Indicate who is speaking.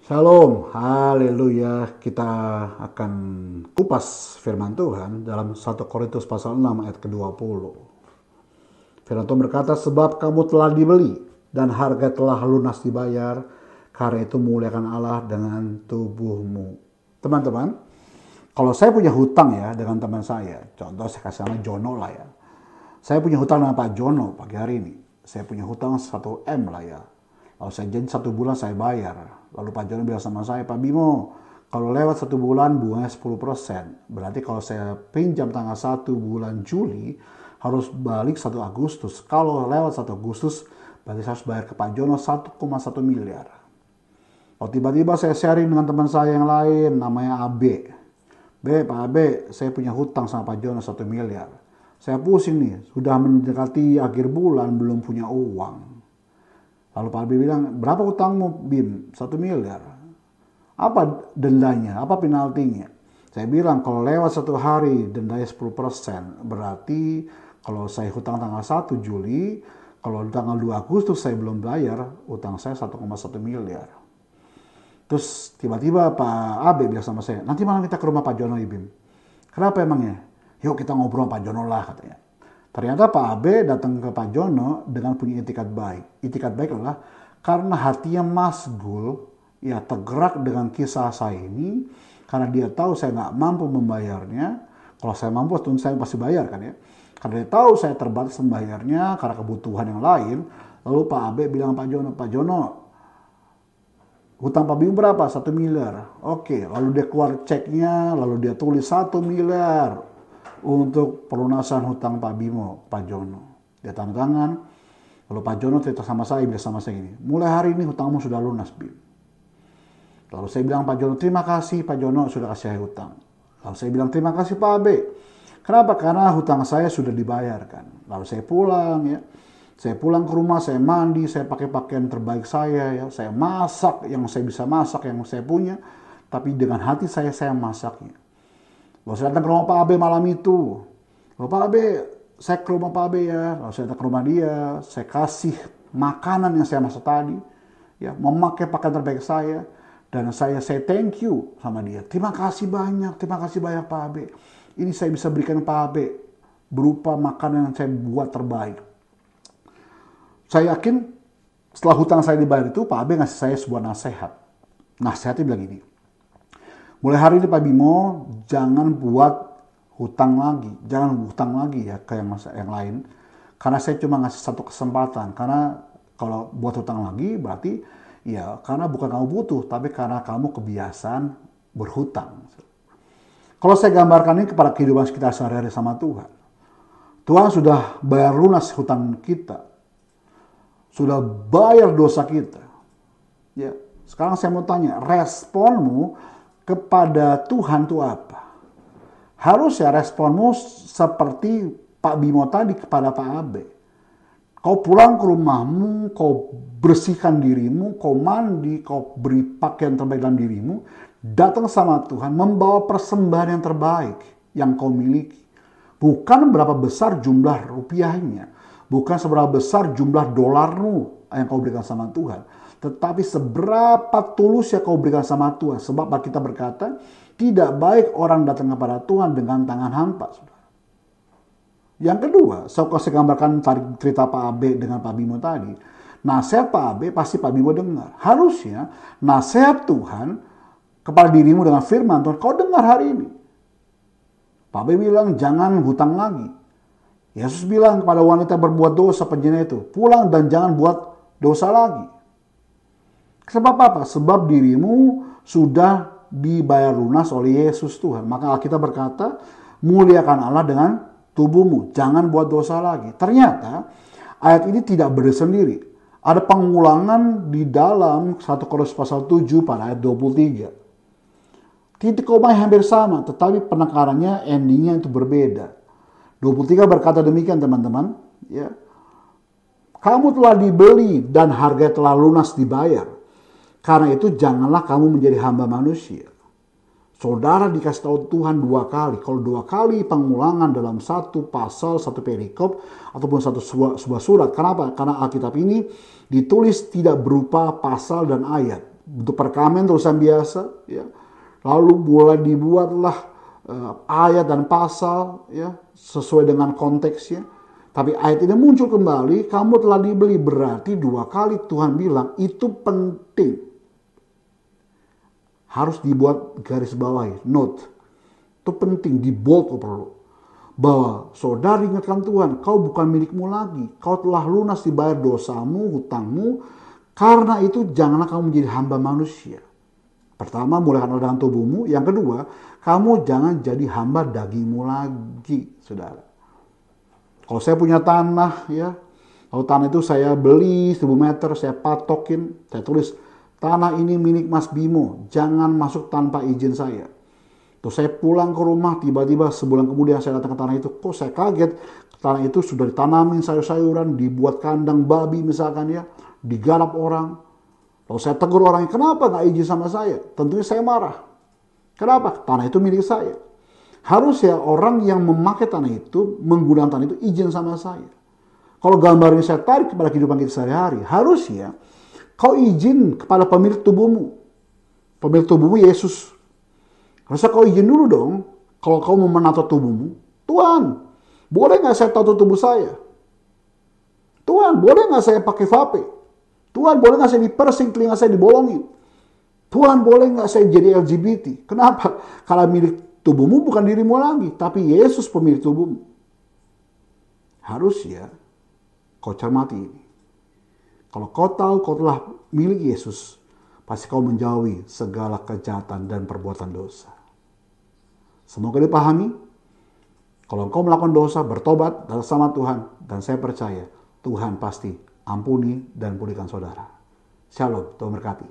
Speaker 1: Shalom, haleluya. Kita akan kupas firman Tuhan dalam 1 Korintus pasal 6 ayat ke-20. Firman Tuhan berkata, sebab kamu telah dibeli dan harga telah lunas dibayar, karena itu muliakan Allah dengan tubuhmu. Teman-teman, kalau saya punya hutang ya dengan teman saya, contoh saya kasih nama Jono lah ya. Saya punya hutang dengan Pak Jono pagi hari ini. Saya punya hutang 1 M lah ya. Lalu saya janji 1 bulan saya bayar. Lalu Pak Jono bilang sama saya, Pak Bimo, kalau lewat 1 bulan bunganya 10%. Berarti kalau saya pinjam tanggal 1 bulan Juli, harus balik 1 Agustus. Kalau lewat 1 Agustus, berarti saya harus bayar ke Pak Jono 1,1 miliar. Lalu tiba-tiba saya sharing dengan teman saya yang lain, namanya AB. Pak AB, saya punya hutang sama Pak Jono 1 miliar. Saya pusing nih, sudah mendekati akhir bulan, belum punya uang. Lalu Pak Abi bilang, berapa utangmu Bim? 1 miliar. Apa dendanya? Apa penaltinya? Saya bilang, kalau lewat 1 hari dendanya 10%. Berarti kalau saya hutang tanggal 1 Juli, kalau tanggal 2 Agustus saya belum bayar, utang saya 1,1 miliar. Terus tiba-tiba Pak Abi bilang sama saya, nanti malam kita ke rumah Pak Jono Bim. Kenapa emangnya? Yuk kita ngobrol sama Pak Jono lah katanya. Ternyata Pak Abe datang ke Pak Jono dengan punya itikat baik. Itikat baik adalah karena hatinya masgul, ya tergerak dengan kisah saya ini, karena dia tahu saya nggak mampu membayarnya. Kalau saya mampu, tentu saya pasti bayar kan ya. Karena dia tahu saya terbatas membayarnya karena kebutuhan yang lain. Lalu Pak Abe bilang Pak Jono, hutang Pak Bimo berapa? 1 miliar. Oke, lalu dia keluar ceknya, lalu dia tulis 1 miliar. Untuk pelunasan hutang Pak Bimo, Pak Jono. Dia tanda tangan, lalu Pak Jono cerita sama saya, bilang sama saya ini, mulai hari ini hutangmu sudah lunas, Bim. Lalu saya bilang Pak Jono, terima kasih Pak Jono sudah kasih saya hutang. Lalu saya bilang terima kasih Pak Abe. Kenapa? Karena hutang saya sudah dibayarkan. Lalu saya pulang ya. Saya pulang ke rumah, saya mandi, saya pakai pakaian terbaik saya ya. Saya masak yang saya bisa masak, yang saya punya. Tapi dengan hati saya masaknya. Lalu saya datang ke rumah Pak Abe malam itu. Lalu Pak Abe, saya ke rumah Pak Abe ya. Lalu saya datang ke rumah dia. Saya kasih makanan yang saya masak tadi. Ya, memakai pakaian terbaik saya. Dan saya thank you sama dia. Terima kasih banyak Pak Abe. Ini saya bisa berikan Pak Abe. Berupa makanan yang saya buat terbaik. Saya yakin setelah hutang saya dibayar itu, Pak Abe ngasih saya sebuah nasihat. Nasihatnya bilang gini. Mulai hari ini Pak Bimo, jangan buat hutang lagi. Jangan hutang lagi ya ke yang lain. Karena saya cuma ngasih 1 kesempatan. Karena kalau buat hutang lagi berarti ya karena bukan kamu butuh. Tapi karena kamu kebiasaan berhutang. Kalau saya gambarkan ini kepada kehidupan kita sehari-hari sama Tuhan. Tuhan sudah bayar lunas hutang kita. Sudah bayar dosa kita. Ya, sekarang saya mau tanya, responmu kepada Tuhan itu apa? Harusnya responmu seperti Pak Bimo tadi kepada Pak Abe. Kau pulang ke rumahmu, kau bersihkan dirimu, kau mandi, kau beri pakaian terbaik dalam dirimu, datang sama Tuhan, membawa persembahan yang terbaik yang kau miliki. Bukan berapa besar jumlah rupiahnya, bukan seberapa besar jumlah dolarmu yang kau berikan sama Tuhan. Tetapi seberapa tulusnya kau berikan sama Tuhan. Sebab kita berkata, tidak baik orang datang kepada Tuhan dengan tangan hampa. Saudara. Yang kedua, saya gambarkan cerita Pak Abe dengan Pak Bimo tadi. Nasihat Pak Abe pasti Pak Bimo dengar. Harusnya nasihat Tuhan kepada dirimu dengan firman Tuhan, kau dengar hari ini. Pak Abe bilang, jangan hutang lagi. Yesus bilang kepada wanita berbuat dosa penjina itu, pulang dan jangan buat dosa lagi. Sebab apa? Sebab dirimu sudah dibayar lunas oleh Yesus Tuhan. Maka Alkitab berkata, muliakan Allah dengan tubuhmu. Jangan buat dosa lagi. Ternyata ayat ini tidak berdiri sendiri. Ada pengulangan di dalam 1 Korintus pasal 7 pada ayat 23. Titik koma hampir sama, tetapi penekarannya, endingnya itu berbeda. 23 berkata demikian teman-teman. Ya. Kamu telah dibeli dan harga telah lunas dibayar. Karena itu janganlah kamu menjadi hamba manusia. Saudara dikasih tahu Tuhan 2 kali. Kalau 2 kali pengulangan dalam 1 pasal, 1 perikop, ataupun sebuah surat. Kenapa? Karena Alkitab ini ditulis tidak berupa pasal dan ayat. Untuk perkamen tulisan biasa, ya. Lalu mulai dibuatlah ayat dan pasal, ya, sesuai dengan konteksnya. Tapi ayat ini muncul kembali, kamu telah dibeli, berarti 2 kali Tuhan bilang itu penting. Harus dibuat garis bawahi, note. Itu penting, di bold kok perlu. Bahwa saudara ingatkan Tuhan, kau bukan milikmu lagi. Kau telah lunas dibayar dosamu, hutangmu. Karena itu janganlah kamu menjadi hamba manusia. Pertama, mulakan dengan tubuhmu. Yang kedua, kamu jangan jadi hamba dagingmu lagi, saudara. Kalau saya punya tanah, ya, kalau tanah itu saya beli 1000 meter, saya patokin, saya tulis, tanah ini milik Mas Bimo, jangan masuk tanpa izin saya. Terus saya pulang ke rumah, tiba-tiba sebulan kemudian saya datang ke tanah itu, kok saya kaget, tanah itu sudah ditanamin sayur-sayuran, dibuat kandang babi misalkan, ya, digarap orang. Lalu saya tegur orangnya, kenapa gak izin sama saya? Tentunya saya marah. Kenapa? Tanah itu milik saya. Harusnya orang yang memakai tanah itu, menggunakan tanah itu izin sama saya. Kalau gambar ini saya tarik kepada kehidupan kita sehari-hari, harusnya kau izin kepada pemilik tubuhmu. Pemilik tubuhmu Yesus. Harusnya kau izin dulu dong, kalau kau mau menato tubuhmu. Tuhan, boleh gak saya tato tubuh saya? Tuhan, boleh gak saya pakai vape? Tuhan, boleh gak saya dipersing, telinga saya dibolongin? Tuhan, boleh gak saya jadi LGBT? Kenapa? Karena milik tubuhmu bukan dirimu lagi, tapi Yesus pemilik tubuhmu. Harusnya kau cermati ini. Kalau kau tahu kau telah milik Yesus, pasti kau menjauhi segala kejahatan dan perbuatan dosa. Semoga dipahami. Kalau kau melakukan dosa, bertobat datang sama Tuhan, dan saya percaya Tuhan pasti ampuni dan pulihkan saudara. Shalom, Tuhan berkati.